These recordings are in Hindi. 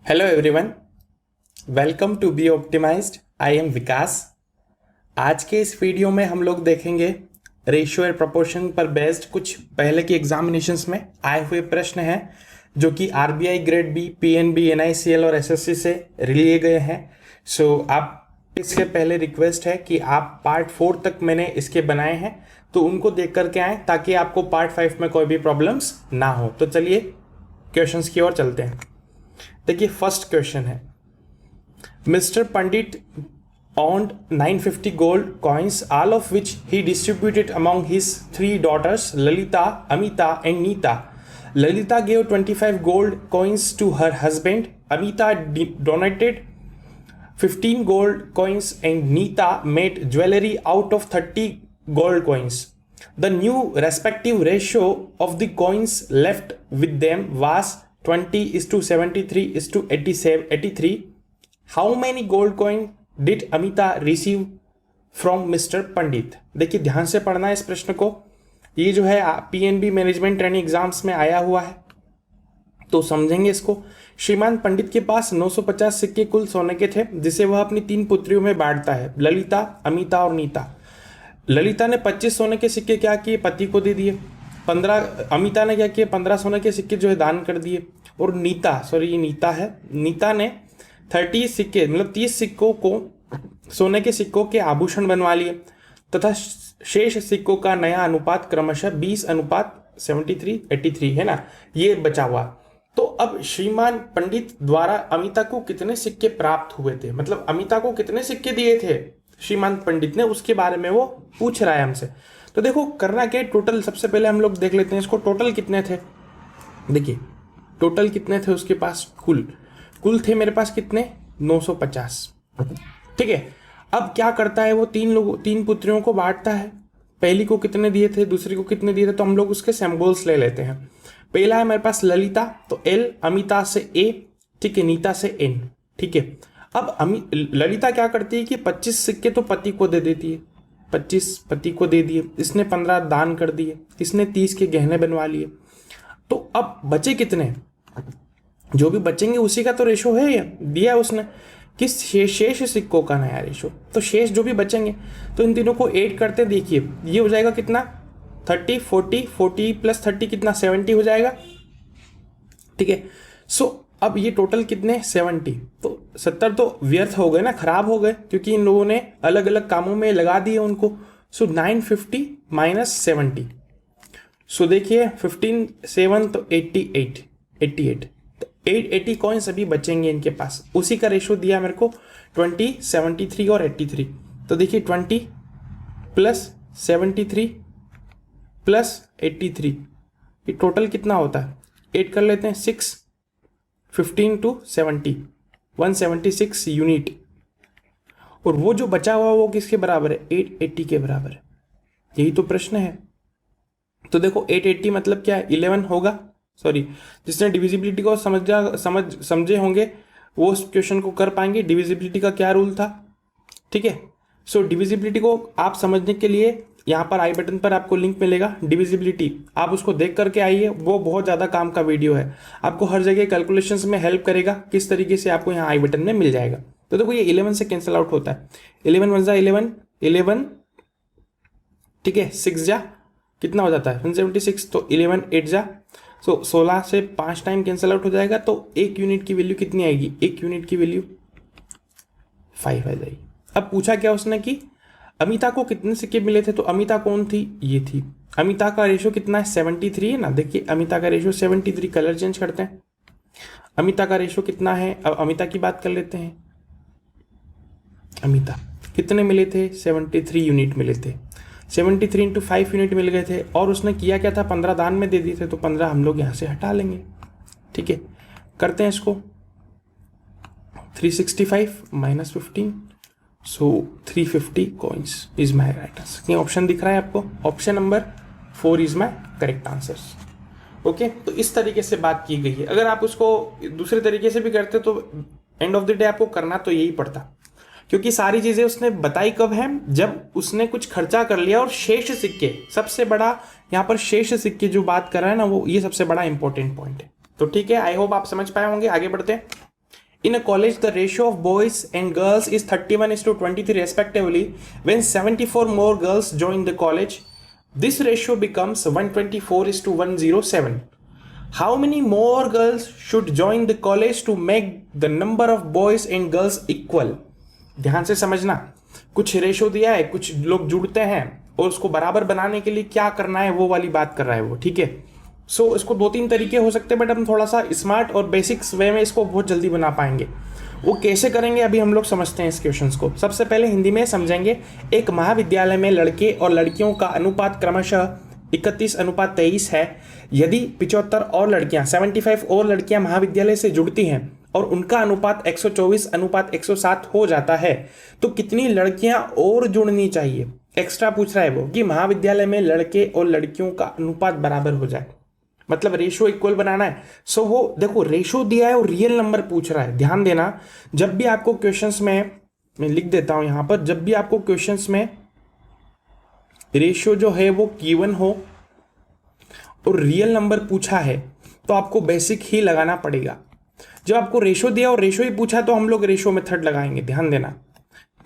Hello everyone, welcome to be optimized. I am Vikas. आज के इस वीडियो में हम लोग देखेंगे रेशियो एंड प्रोपोर्शन पर बेस्ड कुछ पहले के एग्जामिनेशंस में आए हुए प्रश्न हैं जो कि RBI grade B, PNB, NICL और एसएससी से लिए गए हैं। आप इसके पहले रिक्वेस्ट है कि आप पार्ट 4 तक मैंने इसके बनाए हैं तो उनको देख करके आएँ ताकि आपको पार्ट 5 में कोई भी प्रॉब्लम्स ना हो। तो चलिए क्वेश्चंस की ओर चलते हैं। देखिए फर्स्ट क्वेश्चन है, mister Pandit owned 950 gold coins, all of which he distributed among his 3 daughters, Lalita, Amita, and Neeta. Lalita gave 25 gold coins to her husband. Amita donated 15 gold coins, and Neeta made jewelry out of 30 gold coins. The new respective ratio of the coins left with them was 20:73:83. How many gold coin did Amita receive from Mr. पंडित? देखिए ध्यान से पढ़ना है इस प्रश्न को। ये जो है पीएनबी मैनेजमेंट ट्रेनिंग एग्जाम्स में आया हुआ है तो समझेंगे इसको। श्रीमान पंडित के पास 950 सिक्के कुल सोने के थे जिसे वह अपनी 3 पुत्रियों में बांटता है, ललिता, अमिता और नीता। ललिता ने 25 सोने के सिक्के क्या किए, पति को दे दिए। 15 अमिता ने क्या किया, 15 सोने के सिक्के जो है दान कर दिए। और नीता, सॉरी ये नीता है, नीता ने 30 सिक्के मतलब 30 सिक्कों को सोने के सिक्कों के आभूषण बनवा लिए तथा शेष सिक्कों का नया अनुपात क्रमशः 20:73:83 है ना, ये बचा हुआ। तो अब श्रीमान पंडित द्वारा अमिता को कितने सिक्के प्राप्त हुए थे, मतलब अमिता को कितने सिक्के दिए थे श्रीमान पंडित ने, उसके बारे में वो पूछ रहा है हमसे। तो देखो करना क्या, टोटल सबसे पहले हम लोग देख लेते हैं इसको, टोटल कितने थे। देखिए टोटल कितने थे उसके पास, कुल थे मेरे पास कितने, 950। ठीक है, अब क्या करता है वो, 3 पुत्रियों को बांटता है। पहली को कितने दिए थे, दूसरी को कितने दिए थे, तो हम लोग उसके सिंबल्स ले लेते हैं। पहला है मेरे पास ललिता, तो एल, अमिता से ए, ठीक है, नीता से एन। ठीक है, अब ललिता क्या करती है कि 25 सिक्के तो पति को दे देती है, 25 पति को दे दिए, इसने 15 दान कर दिए, इसने 30 के गहने बनवा लिए। तो अब बचे कितने, जो भी बचेंगे उसी का तो रेशो है, ये दिया उसने किस शेष सिक्कों का नया रेशो। तो शेष जो भी बचेंगे तो इन तीनों को ऐड करते, देखिए ये हो जाएगा कितना, 30, 40 प्लस 30 कितना, 70 हो जाएगा। ठीक है, सो अब ये टोटल कितने, 70। तो 70 तो व्यर्थ हो गए ना, खराब हो गए, क्योंकि इन लोगों ने अलग अलग कामों में लगा दिए उनको। सो 950 माइनस 70, सो देखिए 15 7 तो 88 तो 880 कॉइन्स अभी बचेंगे इनके पास। उसी का रेशो दिया मेरे को 20, 73 और 83। तो देखिए 20 प्लस 73 प्लस 83, ये टोटल कितना होता है, 8 कर लेते हैं, 6, 15 to 70, 176 यूनिट। और वो जो बचा हुआ वो किसके बराबर है, 880 के बराबर है। यही तो प्रश्न है। तो देखो 880 मतलब क्या है, 11 होगा। सॉरी, जिसने डिविजिबिलिटी को समझे होंगे वो उस क्वेश्चन को कर पाएंगे। डिविजिबिलिटी का क्या रूल था, ठीक है। सो डिविजिबिलिटी को आप समझने के लिए यहाँ पर आई बटन पर आपको लिंक मिलेगा, डिविजिबिलिटी, आप उसको देख करके आइए। वो बहुत ज़्यादा काम का वीडियो है, आपको हर जगह कैलकुलेशंस में हेल्प करेगा। किस तरीके से आपको यहाँ आई बटन में मिल जाएगा। तो देखो ये 11 से कैंसिल आउट होता है, 11 1 जा 11, ठीक है, 6 जा कितना हो जाता है 176, तो 11 8 जा, सो 16 से 5 टाइम कैंसिल आउट हो जाएगा। तो 1 यूनिट की वैल्यू कितनी आएगी, 1 यूनिट की वैल्यू 5 आ जाएगी। अब पूछा क्या उसने कि अमिता को कितने सिक्के मिले थे, तो अमिता कौन थी, ये थी। अमिता का रेशो कितना है, 73 है ना। देखिए अमिता का रेशो 73, कलर चेंज करते हैं। अमिता का रेशो कितना है, अब अमिता की बात कर लेते हैं। अमिता कितने मिले थे, 73 यूनिट मिले थे। 73 इंटू 5 यूनिट मिल गए थे। और उसने किया क्या था, 15 दान में दे दिए थे, तो 15 हम लोग यहाँ से हटा लेंगे। ठीक है, करते हैं इसको, 365 minus 15, so 350 coins is my right answer. ये ऑप्शन दिख रहा है आपको, option number 4 is my correct answer. Okay, तो इस तरीके से बात की गई है। अगर आप उसको दूसरे तरीके से भी करते तो एंड ऑफ द डे आपको करना तो यही पड़ता, क्योंकि सारी चीजें उसने बताई कब है, जब उसने कुछ खर्चा कर लिया। और शेष सिक्के, सबसे बड़ा यहाँ पर शेष सिक्के जो बात कर रहा है ना, वो ये सबसे बड़ा इंपॉर्टेंट पॉइंट है। तो ठीक है, आई होप आप समझ पाए होंगे। आगे बढ़ते हैं। In a college, the ratio of boys and girls is 31:23 respectively. When 74 more girls join the college, this ratio becomes 124:107. How many more girls should join the college to make the number of boys and girls equal? ध्यान से समझना, कुछ रेशो दिया है, कुछ लोग जुड़ते हैं और उसको बराबर बनाने के लिए क्या करना है वो वाली बात कर रहा है वो, ठीक है। सो इसको दो तीन तरीके हो सकते हैं, बट हम थोड़ा सा स्मार्ट और बेसिक्स वे में इसको बहुत जल्दी बना पाएंगे। वो कैसे करेंगे अभी हम लोग समझते हैं इस क्वेश्चंस को। सबसे पहले हिंदी में समझेंगे। एक महाविद्यालय में लड़के और लड़कियों का अनुपात क्रमशः 31:23 है। यदि 75 और लड़कियां 75 और लड़कियां महाविद्यालय से जुड़ती हैं और उनका अनुपात 124:107 हो जाता है तो कितनी लड़कियां और जुड़नी चाहिए? एक्स्ट्रा पूछ रहा है वो कि महाविद्यालय में लड़के और लड़कियों का अनुपात बराबर हो जाए, मतलब रेशो इक्वल बनाना है। सो वो देखो रेशो दिया है और रियल नंबर पूछ रहा है। ध्यान देना, जब भी आपको क्वेश्चंस में, मैं लिख देता हूं यहां पर, जब भी आपको क्वेश्चंस में रेशो जो है वो गिवन हो और रियल नंबर पूछा है तो आपको बेसिक ही लगाना पड़ेगा। जब आपको रेशो दिया और रेशो ही पूछा तो हम लोग रेशो मेथड लगाएंगे, ध्यान देना,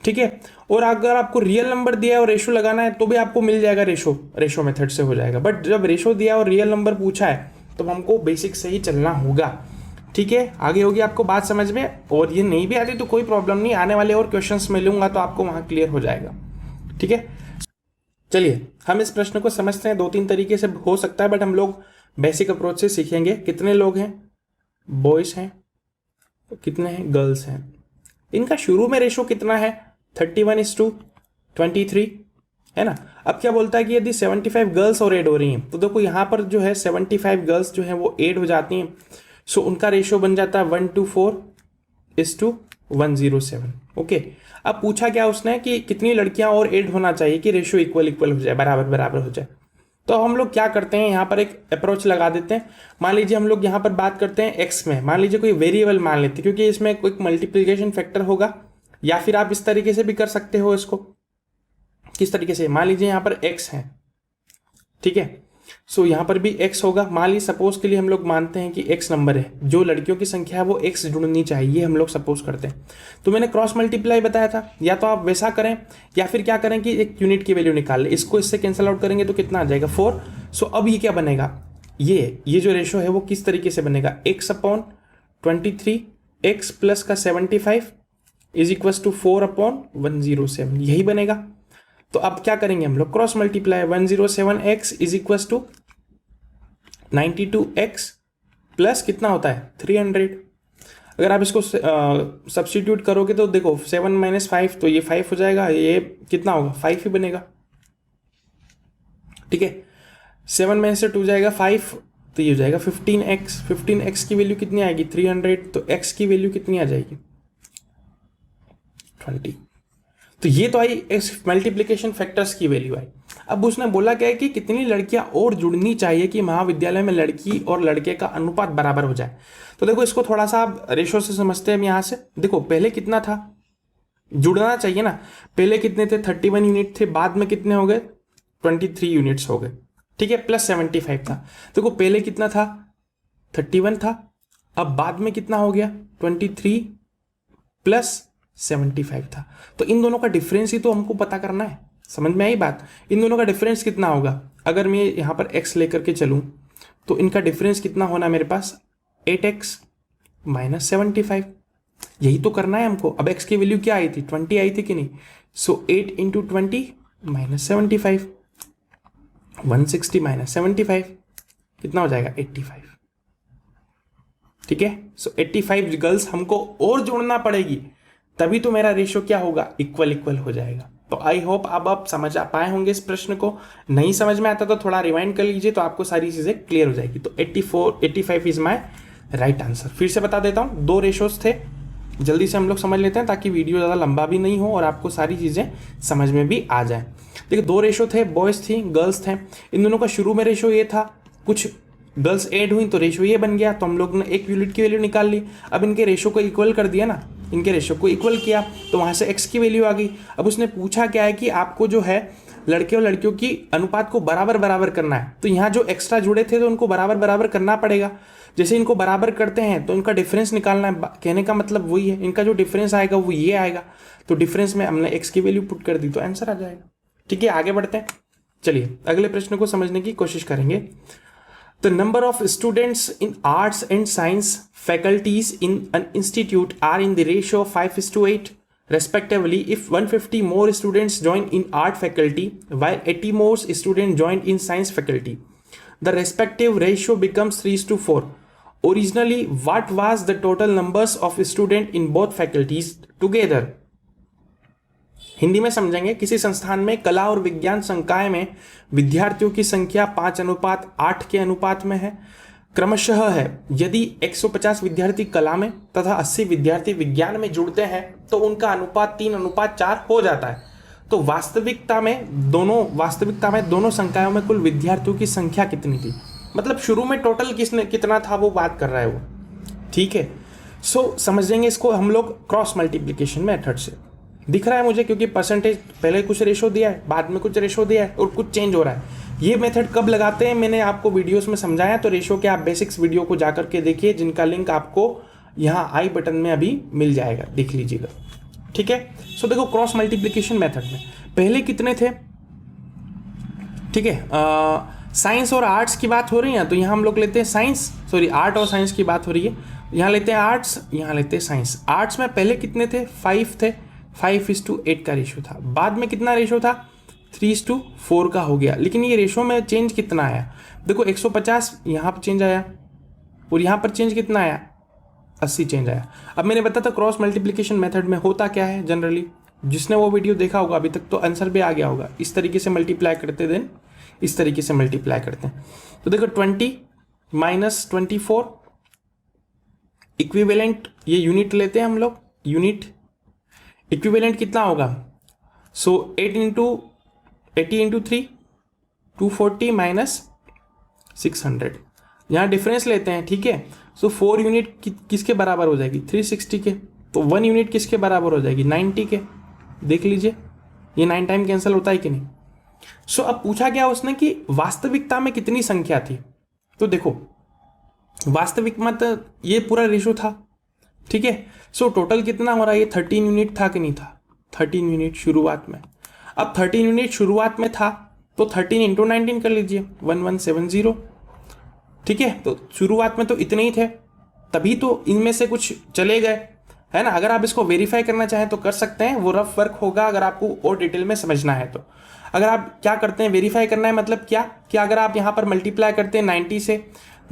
ठीक है। और अगर आपको रियल नंबर दिया है और रेशो लगाना है तो भी आपको मिल जाएगा, रेशो मेथड से हो जाएगा। बट जब रेशो दिया और रियल नंबर पूछा है तो हमको बेसिक से ही चलना होगा, ठीक है। आगे होगी आपको बात समझ में, और ये नहीं भी आती तो कोई प्रॉब्लम नहीं, आने वाले और क्वेश्चंस में लूंगा तो आपको वहां क्लियर हो जाएगा, ठीक है। चलिए हम इस प्रश्न को समझते हैं। दो तीन तरीके से हो सकता है, बट हम लोग बेसिक अप्रोच से सीखेंगे। कितने लोग हैं? बॉयज हैं, तो कितने हैं? गर्ल्स हैं। इनका शुरू में रेशो कितना है? 31:23 है ना। अब क्या बोलता है कि यदि 75 गर्ल्स और ऐड हो रही हैं तो देखो यहाँ पर जो है 75 गर्ल्स जो है वो ऐड हो जाती हैं। सो उनका रेशो बन जाता है 124:107। ओके, अब पूछा क्या उसने कि कितनी लड़कियां और ऐड होना चाहिए कि रेशो इक्वल हो जाए, बराबर हो जाए। तो हम लोग क्या करते हैं, यहाँ पर एक अप्रोच लगा देते हैं। मान लीजिए हम लोग यहाँ पर बात करते हैं एक्स में, मान लीजिए कोई वेरिएबल मान लेते हैं क्योंकि इसमें कोई मल्टीप्लिकेशन फैक्टर होगा, या फिर आप इस तरीके से भी कर सकते हो इसको। किस तरीके से? मान लीजिए यहाँ पर एक्स है, ठीक है। सो यहाँ पर भी एक्स होगा। मान लीजिए सपोज के लिए हम लोग मानते हैं कि एक्स नंबर है, जो लड़कियों की संख्या है वो एक्स जुड़नी चाहिए, हम लोग सपोज करते हैं। तो मैंने क्रॉस मल्टीप्लाई बताया था, या तो आप वैसा करें या फिर क्या करें कि एक यूनिट की वैल्यू निकाल ले, इसको इससे कैंसिल आउट करेंगे तो कितना आ जाएगा? 4। सो अब ये क्या बनेगा, ये जो रेशो है वो किस तरीके से बनेगा? x/23 x प्लस का 75 इज इक्वल टू 4/107, यही बनेगा। तो अब क्या करेंगे हम लोग? Cross multiply. 107x is equal to 92x plus कितना होता है? 300। अगर आप इसको सब्स्टिट्यूट करोगे तो देखो 7 - 5 तो ये 5 हो जाएगा, ये कितना होगा? 5 ही बनेगा, ठीक है। 7 में से 2 जाएगा 5 तो ये हो जाएगा 15x। 15x की वैल्यू कितनी आएगी? 300। तो x की वैल्यू कितनी आ जाएगी? 20। तो ये तो आई इस मल्टीप्लिकेशन फैक्टर्स की वैल्यू आई। अब उसने बोला क्या है कि कितनी लड़कियां और जुड़नी चाहिए कि महाविद्यालय में लड़की और लड़के का अनुपात बराबर हो जाए। तो देखो इसको थोड़ा सा आप रेशो से समझते हैं। हम यहां से देखो पहले कितना था, जुड़ना चाहिए ना। पहले कितने थे? 31 यूनिट थे, बाद में कितने हो गए? 23 यूनिट्स हो गए, ठीक है, प्लस 75 था। देखो पहले कितना था? 31 था, अब बाद में कितना हो गया? 23 प्लस 75 था। तो इन दोनों का डिफरेंस ही तो हमको पता करना है। समझ में आई बात? इन दोनों का डिफरेंस कितना होगा? अगर मैं यहां पर x लेकर के चलूं तो इनका डिफरेंस कितना होना मेरे पास? 8x - 75। यही तो करना है हमको। अब x की वैल्यू क्या आई थी? 20 आई थी कि नहीं? सो 8 × 20 - 75, 160 - 75 कितना हो जाएगा? 85, ठीक है। सो 85 गर्ल्स हमको और जोड़ना पड़ेगी, तभी तो मेरा रेशो क्या होगा? इक्वल हो जाएगा। तो आई होप अब आप समझ आ पाए होंगे इस प्रश्न को। नहीं समझ में आता तो थोड़ा रिवाइंड कर लीजिए, तो आपको सारी चीजें क्लियर हो जाएगी। तो 85 इज माय राइट आंसर। फिर से बता देता हूं, 2 रेशोज थे, जल्दी से हम लोग समझ लेते हैं ताकि वीडियो ज़्यादा लंबा भी नहीं हो और आपको सारी चीज़ें समझ में भी आ जाए। देखिए 2 रेशो थे, बॉयज़ थी, गर्ल्स थे। इन दोनों का शुरू में रेशो ये था, कुछ गर्ल्स ऐड हुई तो रेशो ये बन गया, तो हम लोग ने एक यूनिट की वैल्यू निकाल ली। अब इनके रेशो को इक्वल कर दिया ना, इनके रेशो को इक्वल किया तो वहाँ से x की वैल्यू आ गई। अब उसने पूछा क्या है कि आपको जो है लड़के और लड़कियों की अनुपात को बराबर बराबर करना है, तो यहाँ जो एक्स्ट्रा जुड़े थे तो उनको बराबर बराबर करना पड़ेगा। जैसे इनको बराबर करते हैं तो इनका डिफरेंस निकालना है, कहने का मतलब वही है, इनका जो डिफरेंस आएगा वो ये आएगा, तो डिफरेंस में हमने एक्स की वैल्यू पुट कर दी तो आंसर आ जाएगा। ठीक है, आगे बढ़ते हैं। चलिए अगले प्रश्न को समझने की कोशिश करेंगे। The number of students in arts and science faculties in an institute are in the ratio 5:8 respectively if 150 more students join in art faculty while 80 more students joined in science faculty. The respective ratio becomes 3:4. Originally, what was the total numbers of students in both faculties together? Hindi में समझेंगे। किसी संस्थान में कला और विज्ञान संकाय में विद्यार्थियों की संख्या 5:8 के अनुपात में है, क्रमशः है। यदि 150 विद्यार्थी कला में तथा 80 विद्यार्थी विज्ञान में जुड़ते हैं तो उनका अनुपात 3:4 हो जाता है। तो वास्तविकता में दोनों संकायों में कुल विद्यार्थियों की संख्या कितनी थी, मतलब शुरू में टोटल कितना था वो बात कर रहा है वो। ठीक है, सो समझेंगे इसको हम लोग क्रॉस मल्टीप्लीकेशन मेथड से। दिख रहा है मुझे, क्योंकि परसेंटेज पहले कुछ रेशो दिया है, बाद में कुछ रेशो दिया है और कुछ चेंज हो रहा है। ये मेथड कब लगाते हैं मैंने आपको वीडियोस में समझाया, तो रेशो के आप बेसिक्स वीडियो को जाकर के देखिए, जिनका लिंक आपको यहाँ आई बटन में अभी मिल जाएगा, देख लीजिएगा। ठीक है, सो देखो क्रॉस मल्टीप्लीकेशन मेथड में पहले कितने थे। ठीक है, साइंस और आर्ट्स की बात हो रही है तो यहाँ हम लोग लेते हैं आर्ट और साइंस की बात हो रही है, यहाँ लेते हैं आर्ट्स, यहाँ लेते हैं साइंस। आर्ट्स में पहले कितने थे, 5 थे, 5:8 का रेशो था। बाद में कितना रेशो था, 3:4 का हो गया। लेकिन ये रेशो में चेंज कितना आया, देखो 150 यहाँ पर चेंज आया और यहाँ पर चेंज कितना आया, 80 चेंज आया। अब मैंने बताया था क्रॉस मल्टीप्लिकेशन मेथड में होता क्या है जनरली, जिसने वो वीडियो देखा होगा अभी तक तो आंसर भी आ गया होगा। इस तरीके से मल्टीप्लाई करते देन इस तरीके से मल्टीप्लाई करते हैं। तो देखो 20 - 24 इक्विवेलेंट, ये यूनिट लेते हैं हम लोग, यूनिट इक्विवेलेंट कितना होगा, सो 80 × 3 240 - 600। यहाँ डिफरेंस लेते हैं। ठीक है, सो 4 यूनिट किसके बराबर हो जाएगी, 360 के। तो 1 यूनिट किसके बराबर हो जाएगी, 90 के। देख लीजिए ये 9 टाइम कैंसिल होता है कि नहीं। सो अब पूछा गया उसने कि वास्तविकता में कितनी संख्या थी, तो देखो वास्तविक में तो ये पूरा रेशो था। ठीक है, सो टोटल कितना हो रहा है, ये 13 यूनिट था कि नहीं था, 13 यूनिट शुरुआत में। अब 13 यूनिट शुरुआत में था तो 13 × 19 कर लीजिए, 1170। ठीक है, तो शुरुआत में तो इतने ही थे, तभी तो इनमें से कुछ चले गए, है ना। अगर आप इसको वेरीफाई करना चाहें तो कर सकते हैं, वो रफ वर्क होगा अगर आपको और डिटेल में समझना है तो। अगर आप क्या करते हैं, वेरीफाई करना है मतलब क्या, कि अगर आप यहाँ पर मल्टीप्लाई करते हैं 90 से,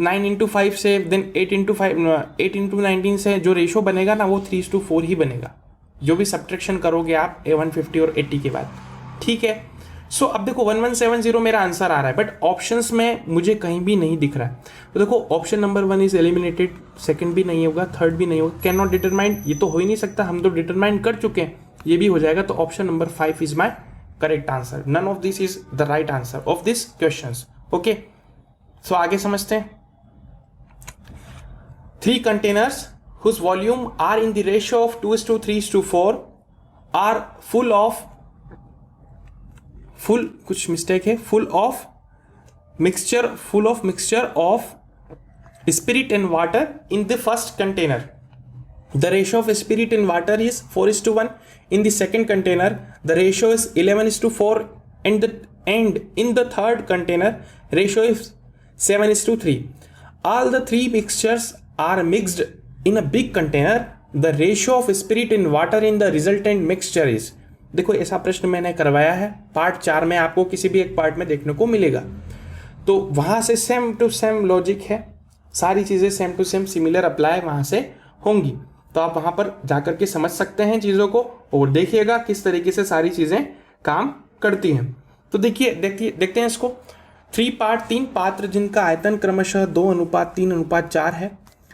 9 × 5 से, देन 8 × 19 से, जो रेशो बनेगा ना वो 3:4 ही बनेगा, जो भी सब्ट्रैक्शन करोगे आप 150 और 80 के बाद। ठीक है, सो अब देखो 1170 मेरा आंसर आ रहा है, बट ऑप्शंस में मुझे कहीं भी नहीं दिख रहा है। तो देखो option number 1 is eliminated, second भी नहीं होगा, थर्ड भी नहीं होगा, कैन नॉट डिटरमाइन, ये तो हो ही नहीं सकता, हम तो डिटरमाइन कर चुके हैं, ये भी हो जाएगा। तो option number 5 is my correct answer. None of this is the right answer of this question. Okay, so आगे समझते हैं। 3 containers whose volume are in the ratio of 2:3:4 are full of mixture of spirit and water in the first container. The ratio of spirit and water is 4:1. In the second container, the ratio is 11:4, and in the third container, ratio is 7:3. All the 3 mixtures are mixed in a big container. The ratio of spirit and water in the resultant mixture is. देखो ऐसा प्रश्न मैंने करवाया है, पार्ट 4 में आपको किसी भी एक पार्ट में देखने को मिलेगा। तो वहां से सेम टू सेम लॉजिक है, सारी चीजें same to same similar apply वहां से होंगी। तो आप वहां पर जाकर के समझ सकते हैं चीजों को और देखिएगा किस तरीके से सारी चीजें काम करती हैं। तो देखते हैं इसको। 3 पात्र जिनका आयतन क्रमशः 2:3:4 है,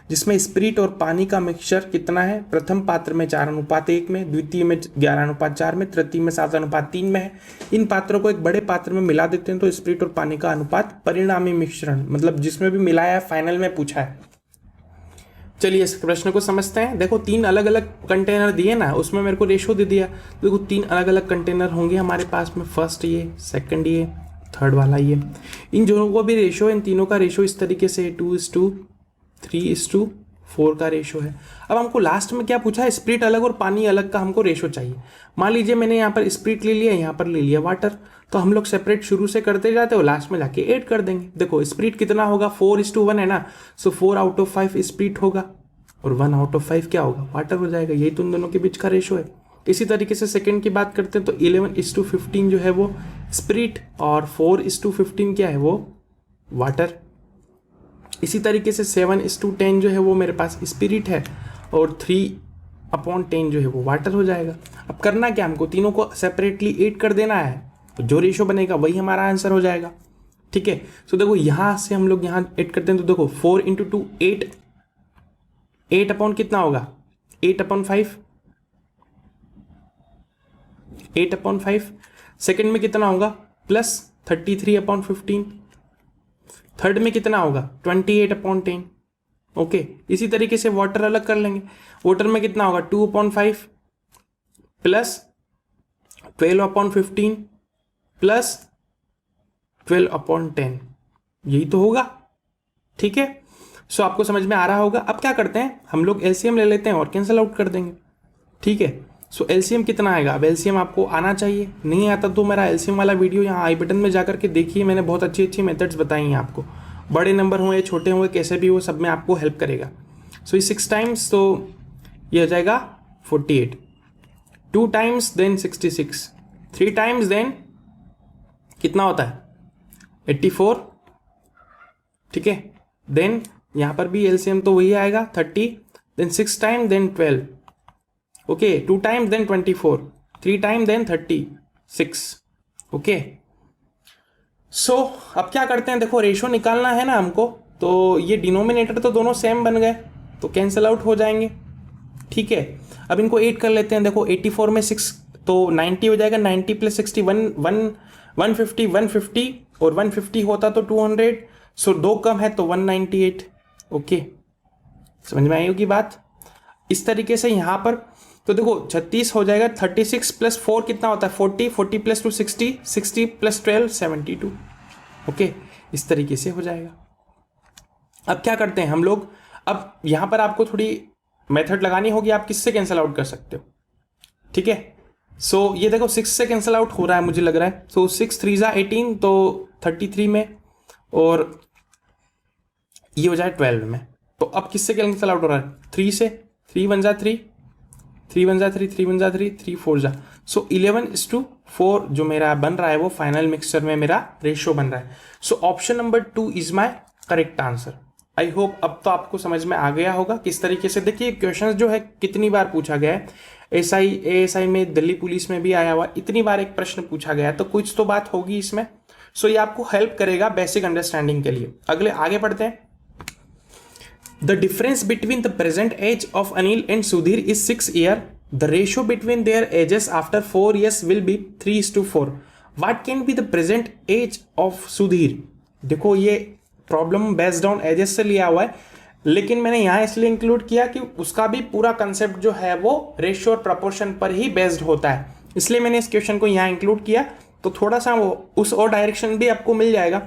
जिसमें स्पिरिट और पानी का मिक्सचर कितना है, प्रथम पात्र में 4:1 में, द्वितीय में 11:4 में, तृतीय में 7:3 में है। इन पात्रों को एक बड़े पात्र में मिला देते हैं तो स्पिरिट और पानी का अनुपात परिणामी मिश्रण, मतलब जिसमें भी मिलाया है फाइनल में पूछा है, चलिए इस प्रश्न को समझते हैं। देखो 3 अलग अलग कंटेनर दिए ना, उसमें मेरे को रेशो दे दिया। देखो 3 अलग अलग कंटेनर होंगे हमारे पास में, फर्स्ट ये, सेकंड ये, थर्ड वाला ये। इन दोनों को भी रेशो, इन तीनों का रेशो इस तरीके से 2:3:4 का रेशो है। अब हमको लास्ट में क्या पूछा है, स्प्रिट अलग और पानी अलग का हमको रेशो चाहिए। मान लीजिए मैंने यहाँ पर स्प्रिट ले लिया, यहाँ पर ले लिया वाटर, तो हम लोग सेपरेट शुरू से करते जाते हो, लास्ट में जाके ऐड कर देंगे। देखो स्प्रिट कितना होगा, 4:1 है ना, सो 4/5 स्प्रिट होगा और 1/5 क्या होगा, वाटर हो जाएगा। यही तो उन दोनों के बीच का रेशो है। इसी तरीके से सेकंड की बात करते हैं तो 11:15 जो है वो स्प्रिट और 4:15 क्या है वो वाटर। इसी तरीके से 7:10 जो है वो मेरे पास स्पिरिट है और 3/10 जो है वो वाटर हो जाएगा। अब करना क्या, हमको तीनों को सेपरेटली ऐड कर देना है, तो जो रेशो बनेगा वही हमारा आंसर हो जाएगा। ठीक है, सो देखो यहां से हम लोग यहां ऐड करते हैं तो देखो 4 × 2 8, 8 अपॉन कितना होगा 8/5, 8/5। सेकंड में कितना होगा प्लस 33/15, थर्ड में कितना होगा 28/10। ओके, इसी तरीके से वाटर अलग कर लेंगे। वाटर में कितना होगा 2/5 प्लस 12/15 प्लस 12/10, यही तो होगा। ठीक है, सो आपको समझ में आ रहा होगा। अब क्या करते हैं, हम लोग एलसीएम ले लेते हैं और कैंसिल आउट कर देंगे। ठीक है, सो एलसीएम कितना आएगा, अब एलसीएम आपको आना चाहिए, नहीं आता तो मेरा एलसीएम वाला वीडियो यहाँ आई बटन में जाकर के देखिए, मैंने बहुत अच्छी अच्छी मेथड्स बताई हैं आपको। बड़े नंबर हों या छोटे हों, कैसे भी हो, सब में आपको हेल्प करेगा। सो ये 6 टाइम्स तो ये हो जाएगा 48, 2 टाइम्स देन 66, 3 टाइम्स देन कितना होता है 84। ठीक है, देन यहाँ पर भी एलसीएम तो वही आएगा 30, then 6 time then 12, okay, 2 time then 24, 3 time then 36। Okay, so अब क्या करते हैं, देखो रेशो निकालना है ना हमको, तो ये डिनोमिनेटर तो दोनों सेम बन गए तो कैंसिल आउट हो जाएंगे। ठीक है, अब इनको 8 कर लेते हैं। देखो 84 में 6 तो 90 हो जाएगा, 90 + 60 150, 150 और 150 होता तो 200, सो 2 कम है तो 198। ओके, समझ में आई होगी बात। इस तरीके से यहाँ पर तो देखो 36 हो जाएगा, 36 + 4 कितना होता है 40, 40 + 2 60, 60 + 12 72। ओके, इस तरीके से हो जाएगा। अब क्या करते हैं हम लोग, अब यहाँ पर आपको थोड़ी मेथड लगानी होगी, आप किससे कैंसिल आउट कर सकते हो। ठीक है, सो ये देखो 6 से कैंसिल आउट हो रहा है मुझे लग रहा है। सो 6 3 = 18 तो 33 में, और ये हो जाए 12 में। तो अब किससे कैंसिल आउट हो रहा है 3 से, 3 × 1 = 3, 3 × 1 = 3, 3 × 1 = 3, 3 × 4 = सो 11:4 जो मेरा बन रहा है वो फाइनल मिक्सचर में मेरा रेशियो बन रहा है। So option number 2 is my correct answer. I hope अब तो आपको समझ में आ गया होगा किस तरीके से। देखिए क्वेश्चन जो है कितनी बार पूछा गया है, एसआई एएसआई में, दिल्ली पुलिस में भी आया हुआ, इतनी बार एक प्रश्न पूछा गया है तो कुछ तो बात होगी इसमें। सो ये आपको हेल्प करेगा बेसिक अंडरस्टैंडिंग के लिए। अगले आगे बढ़ते हैं। The difference between the present age of Anil and Sudhir is 6 years. The ratio between their ages after 4 years will be 3:4. What can be the present age of Sudhir? देखो ये प्रॉब्लम बेस्ड ऑन एजेस से लिया हुआ है, लेकिन मैंने यहाँ इसलिए इंक्लूड किया कि उसका भी पूरा कंसेप्ट जो है वो रेशियो और प्रपोर्शन पर ही बेस्ड होता है, इसलिए मैंने इस क्वेश्चन को यहाँ इंक्लूड किया। तो थोड़ा सा वो उस और डायरेक्शन भी आपको मिल जाएगा।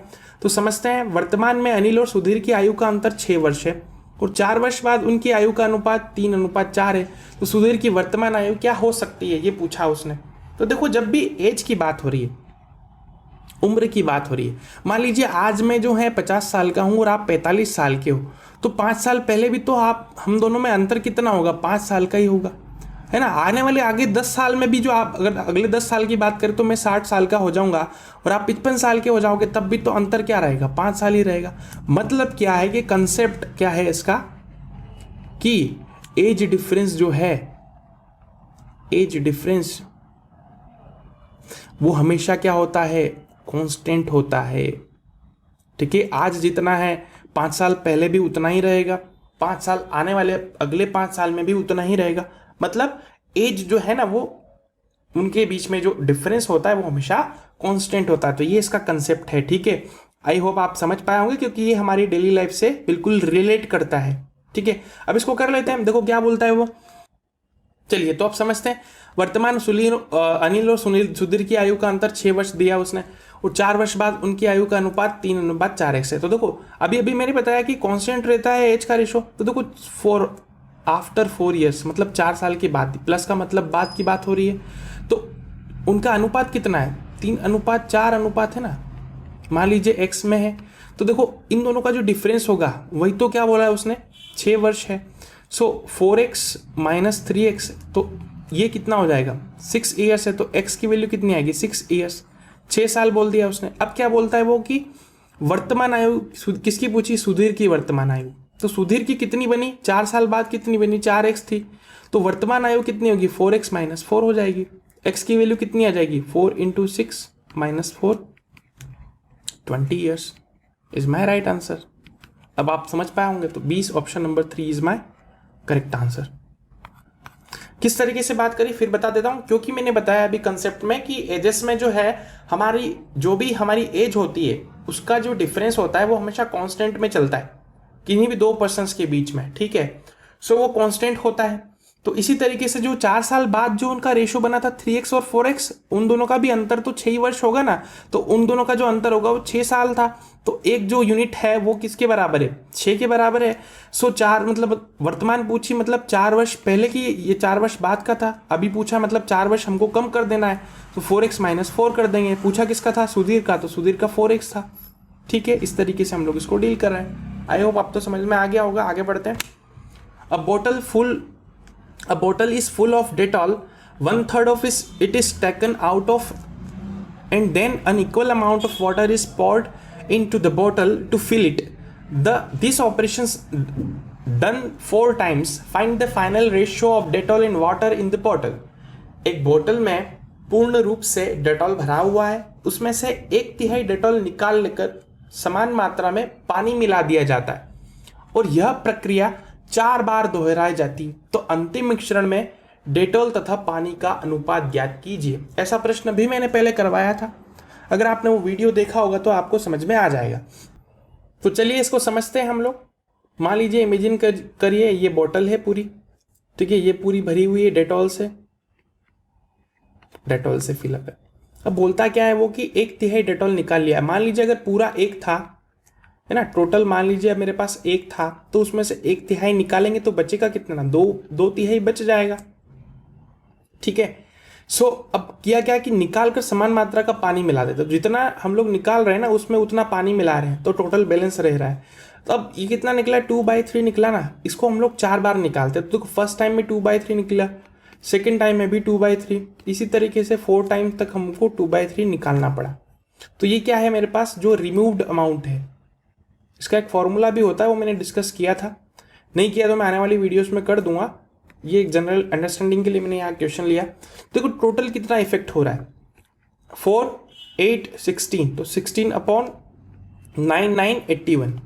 तो समझते हैं, वर्तमान में अनिल और सुधीर की आयु का अंतर 6 वर्ष है और 4 वर्ष बाद उनकी आयु का अनुपात 3:4 है। तो सुधीर की वर्तमान आयु क्या हो सकती है, ये पूछा उसने। तो देखो जब भी एज की बात हो रही है, उम्र की बात हो रही है, मान लीजिए आज मैं जो है 50 साल का हूं और आप 45 साल के हो, तो 5 साल पहले भी तो हम दोनों में अंतर कितना होगा, 5 साल का ही होगा, है ना। आने वाले आगे 10 साल में भी जो आप अगर अगले 10 साल की बात करें तो मैं 60 साल का हो जाऊंगा और आप 55 साल के हो जाओगे, तब भी तो अंतर क्या रहेगा, 5 साल ही रहेगा। मतलब क्या है कि कंसेप्ट क्या है इसका, कि एज डिफरेंस जो है, एज डिफरेंस वो हमेशा क्या होता है, कांस्टेंट होता है। ठीक है, आज जितना है 5 साल पहले भी उतना ही रहेगा, 5 साल आने वाले अगले 5 साल में भी उतना ही रहेगा। मतलब एज जो है ना, वो उनके बीच में जो डिफरेंस होता है वो हमेशा कांस्टेंट होता है। तो ये इसका कंसेप्ट है। ठीक है, आई होप आप समझ पाए होंगे, क्योंकि ये हमारी डेली लाइफ से बिल्कुल रिलेट करता है। ठीक है, अब इसको कर लेते हैं, देखो क्या बोलता है वो। चलिए तो अब समझते हैं। वर्तमान अनिल और सुधीर की आयु का अंतर 6 वर्ष दिया उसने, और 4 वर्ष बाद उनकी आयु का अनुपात 3:4x है। तो देखो अभी अभी मैंने बताया कि कांस्टेंट रहता है एज का रेशो, तो देखो आफ्टर 4 ईयर्स मतलब 4 साल के बाद, प्लस का मतलब बाद की बात हो रही है, तो उनका अनुपात कितना है, 3:4 अनुपात है ना, मान लीजिए x में है, तो देखो इन दोनों का जो डिफरेंस होगा वही तो क्या बोला है उसने, 6 वर्ष है। सो 4x माइनस 3x, तो ये कितना हो जाएगा, 6 ईयर्स है, तो x की वैल्यू कितनी आएगी, 6 ईयर्स, 6 साल बोल दिया उसने। अब क्या बोलता है वो कि वर्तमान आयु किसकी पूछी, सुधीर की वर्तमान आयु, तो सुधीर की कितनी बनी, 4 साल बाद कितनी बनी, 4x थी, तो वर्तमान आयु कितनी होगी, 4x माइनस 4 हो जाएगी। x की वैल्यू कितनी आ जाएगी, 4 into 6 minus 4, 20 years is my right answer. अब आप समझ पाए होंगे, तो 20 option number 3 is my correct answer. किस तरीके से बात करी फिर बता देता हूं, क्योंकि मैंने बताया अभी कंसेप्ट में कि एजेस में जो है हमारी जो भी हमारी एज होती है उसका जो डिफरेंस होता है वो हमेशा कांस्टेंट में चलता है किन्हीं भी दो पर्सन्स के बीच में, ठीक है। सो वो कांस्टेंट होता है। तो इसी तरीके से जो 4 साल बाद जो उनका रेशो बना था 3x और 4x, उन दोनों का भी अंतर तो 6 वर्ष होगा ना, तो उन दोनों का जो अंतर होगा वो 6 साल था। तो एक जो यूनिट है वो किसके बराबर है, 6 के बराबर है। सो 4 मतलब वर्तमान पूछी मतलब 4 वर्ष पहले की, ये 4 वर्ष बाद का था। अभी पूछा मतलब 4 वर्ष हमको कम कर देना है, तो 4x माइनस 4 कर देंगे। पूछा किसका था, सुधीर का, तो सुधीर का 4x था, ठीक है। इस तरीके से हम लोग इसको डील कर रहे हैं। आई होप आप तो समझ में आ गया होगा। आगे बढ़ते हैं। A bottle is full of Dettol. 1/3 of it is taken out of, and then an equal amount of water is poured into the bottle to fill it. This operations done 4 times. Find the final ratio of Dettol and water in the bottle. एक बोतल में पूर्ण रूप से डेटॉल भरा हुआ है, उसमें से 1/3 डेटॉल निकाल लेकर समान मात्रा में पानी मिला दिया जाता है, और यह प्रक्रिया 4 बार दोहराई जाती है। तो अंतिम मिश्रण में डेटॉल तथा पानी का अनुपात ज्ञात कीजिए। ऐसा प्रश्न भी मैंने पहले करवाया था, अगर आपने वो वीडियो देखा होगा तो आपको समझ में आ जाएगा। तो चलिए इसको समझते हैं हम लोग। मान लीजिए इमेजिन करिए ये बोतल है पूरी, ठीक है, ये पूरी भरी हुई है डेटॉल से फिलअप है। अब बोलता क्या है वो कि 1/3 डेटॉल निकाल लिया। मान लीजिए अगर पूरा 1 था, है ना, टोटल मान लीजिए मेरे पास 1 था, तो उसमें से 1/3 निकालेंगे तो बचेगा कितना, 2/3 बच जाएगा, ठीक है। सो अब किया क्या कि निकाल कर समान मात्रा का पानी मिला देते, तो जितना हम लोग निकाल रहे हैं ना उसमें उतना पानी मिला रहे हैं, तो टोटल बैलेंस रह रहा है। तो अब ये कितना निकला, 2/3 निकला ना, इसको हम लोग 4 बार निकालते हैं। तो फर्स्ट टाइम में 2/3 निकला, सेकेंड टाइम में भी 2/3, इसी तरीके से 4 टाइम तक हमको 2/3 निकालना पड़ा। तो ये क्या है मेरे पास, जो रिमूव्ड अमाउंट है, इसका एक फॉर्मूला भी होता है, वो मैंने डिस्कस किया था, नहीं किया तो मैं आने वाली वीडियोस में कर दूंगा। ये एक जनरल अंडरस्टैंडिंग के लिए मैंने यहाँ क्वेश्चन लिया। देखो टोटल कितना इफेक्ट हो रहा है, 4, 8, 16, तो 16/9, 9, 81।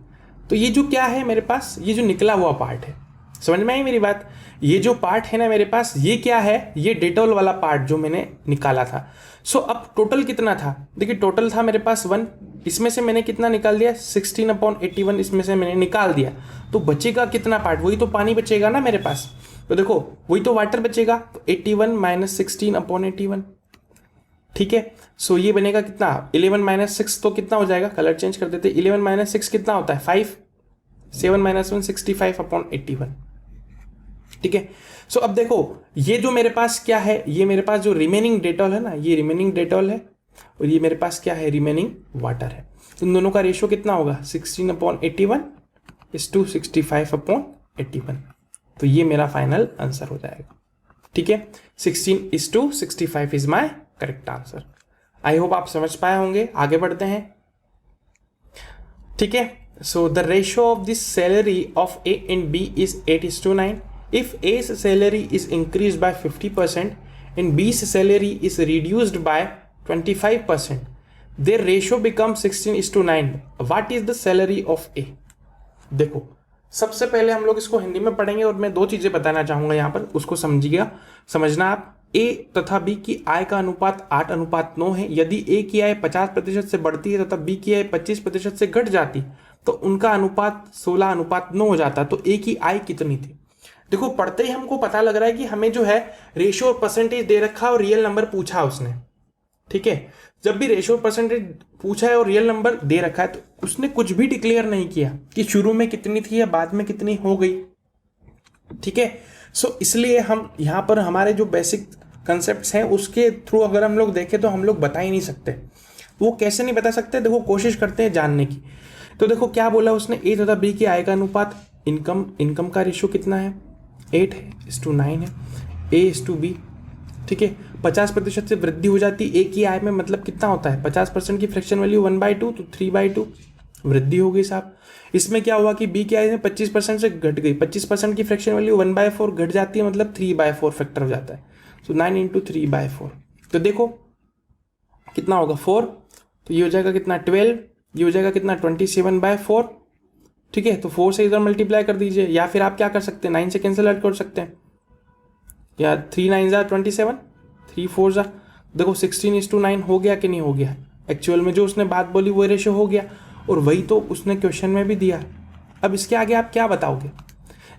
तो ये जो क्या है मेरे पास, ये जो निकला हुआ पार्ट है, समझ में आई मेरी बात, ये जो पार्ट है ना मेरे पास, ये क्या है, ये डेटॉल वाला पार्ट जो मैंने निकाला था। सो अब टोटल कितना था, देखिए टोटल था मेरे पास 1, इसमें से मैंने कितना निकाल दिया, 16/81 इसमें से मैंने निकाल दिया, तो बचेगा कितना पार्ट, वही तो पानी बचेगा ना मेरे पास। तो देखो वही तो वाटर बचेगा, तो 81 माइनस 16/81, ठीक है। सो ये बनेगा कितना, 11 - 6, तो कितना हो जाएगा, कलर चेंज कर देते, 11 - 6 कितना होता है, 5, 7 - 1 65/81, ठीक है। सो अब देखो ये जो मेरे पास क्या है, ये मेरे पास जो रिमेनिंग डेटॉल है ना, ये रिमेनिंग डेटॉल है, और ये मेरे पास क्या है, रिमेनिंग वाटर है। तो इन दोनों का रेशियो कितना होगा, 16/81 इज टू 65/81। तो ये मेरा फाइनल आंसर हो जाएगा, ठीक है। 16:65 is my correct answer. I hope आप समझ पाए होंगे। आगे बढ़ते हैं, ठीक है। So the ratio of this salary of A and B is 8:9. If A's salary is increased by 50% and B's salary is reduced by 25%, their ratio becomes 16:9. What is the salary of A? देखो सबसे पहले हम लोग इसको हिंदी में पढ़ेंगे, और मैं 2 चीजें बताना चाहूंगा यहाँ पर, उसको समझना आप। A तथा B की आय का अनुपात 8:9 है। यदि A की आय 50% से बढ़ती है तथा B की आय 25% से घट जाती, तो उनका अनुपात 16:9 हो जाता। तो ए की आई कितनी थी? देखो पढ़ते ही हमको पता लग रहा है कि हमें जो है रेशियो और परसेंटेज दे रखा और रियल नंबर पूछा उसने, ठीक है। जब भी रेशियो परसेंटेज पूछा है और रियल नंबर दे रखा है तो उसने कुछ भी डिक्लेयर नहीं किया कि शुरू में कितनी थी या बाद में कितनी हो गई, ठीक है। सो इसलिए हम यहाँ पर हमारे जो बेसिक कंसेप्ट्स हैं उसके थ्रू अगर हम लोग देखें तो हम लोग बता ही नहीं सकते। वो कैसे नहीं बता सकते? देखो कोशिश करते हैं जानने की। तो देखो क्या बोला उसने, ए तथा बी की आय का अनुपात, इनकम का रेशियो कितना है? 8:9 है, A/B, ठीक है। 50% से वृद्धि हो जाती ए की आय में, मतलब कितना होता है? 50% की फ्रैक्शन वैल्यू 1/2 तो 3/2 वृद्धि हो गई साहब। इसमें क्या हुआ कि बी की आय में 25% से घट गई, 25% की फ्रैक्शन वैल्यू 1/4 घट जाती है, मतलब 3/4 फैक्टर हो जाता है। तो 9 × 3/4, तो देखो कितना होगा 4, तो ये हो जाएगा कितना 12, ये हो जाएगा कितना 27/4, ठीक है। तो 4 से इधर मल्टीप्लाई कर दीजिए, या फिर आप क्या कर सकते हैं 9 से कैंसिल आउट कर सकते हैं, या 3 9 ज़ा 27, 3 4 ज़ा, देखो 16:9 हो गया कि नहीं हो गया? एक्चुअल में जो उसने बात बोली वो रेशियो हो गया, और वही तो उसने क्वेश्चन में भी दिया। अब इसके आगे आप क्या बताओगे?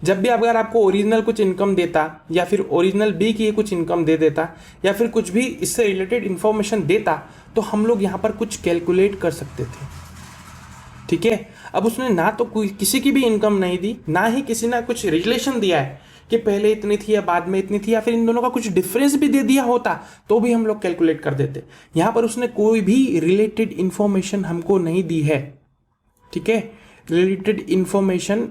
जब भी अगर आपको ओरिजिनल कुछ इनकम देता, या फिर ओरिजिनल बी की कुछ इनकम दे देता, या फिर कुछ भी इससे रिलेटेड इंफॉर्मेशन देता, तो हम लोग यहाँ पर कुछ कैलकुलेट कर सकते थे, ठीक है। अब उसने ना तो कोई किसी की भी इनकम नहीं दी, ना ही किसी ने कुछ रिलेशन दिया है कि पहले इतनी थी या बाद में इतनी थी, या फिर इन दोनों का कुछ डिफरेंस भी दे दिया होता तो भी हम लोग कैलकुलेट कर देते। यहाँ पर उसने कोई भी रिलेटेड इंफॉर्मेशन हमको नहीं दी है, ठीक है। Related information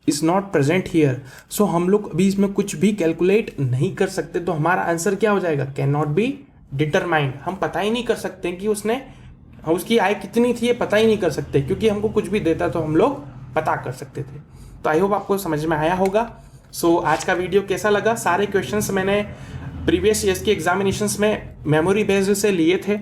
is not present here, so हम लोग अभी इसमें कुछ भी कैलकुलेट नहीं कर सकते। तो हमारा आंसर क्या हो जाएगा? Can not be determined. हम पता ही नहीं कर सकते कि उसकी आय कितनी थी, ये पता ही नहीं कर सकते, क्योंकि हमको कुछ भी देता तो हम लोग पता कर सकते थे। तो आई होप आपको समझ में आया होगा। सो आज का वीडियो कैसा लगा? सारे क्वेश्चंस मैंने प्रीवियस ईयर्स के एग्जामिनेशंस में मेमोरी बेस्ड से लिए थे।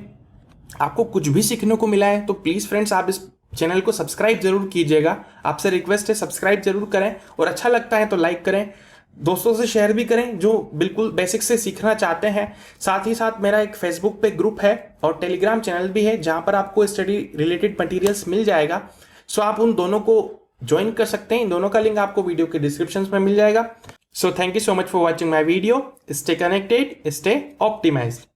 आपको कुछ भी सीखने को मिला है तो प्लीज़ फ्रेंड्स आप इस चैनल को सब्सक्राइब जरूर कीजिएगा। आपसे रिक्वेस्ट है सब्सक्राइब जरूर करें, और अच्छा लगता है तो लाइक करें, दोस्तों से शेयर भी करें जो बिल्कुल बेसिक से सीखना चाहते हैं। साथ ही साथ मेरा एक फेसबुक पे ग्रुप है और टेलीग्राम चैनल भी है जहां पर आपको स्टडी रिलेटेड मटेरियल्स मिल जाएगा। सो आप उन दोनों को ज्वाइन कर सकते हैं। इन दोनों का लिंक आपको वीडियो के डिस्क्रिप्शन में मिल जाएगा। So thank you so much for watching my video. Stay connected, stay optimised.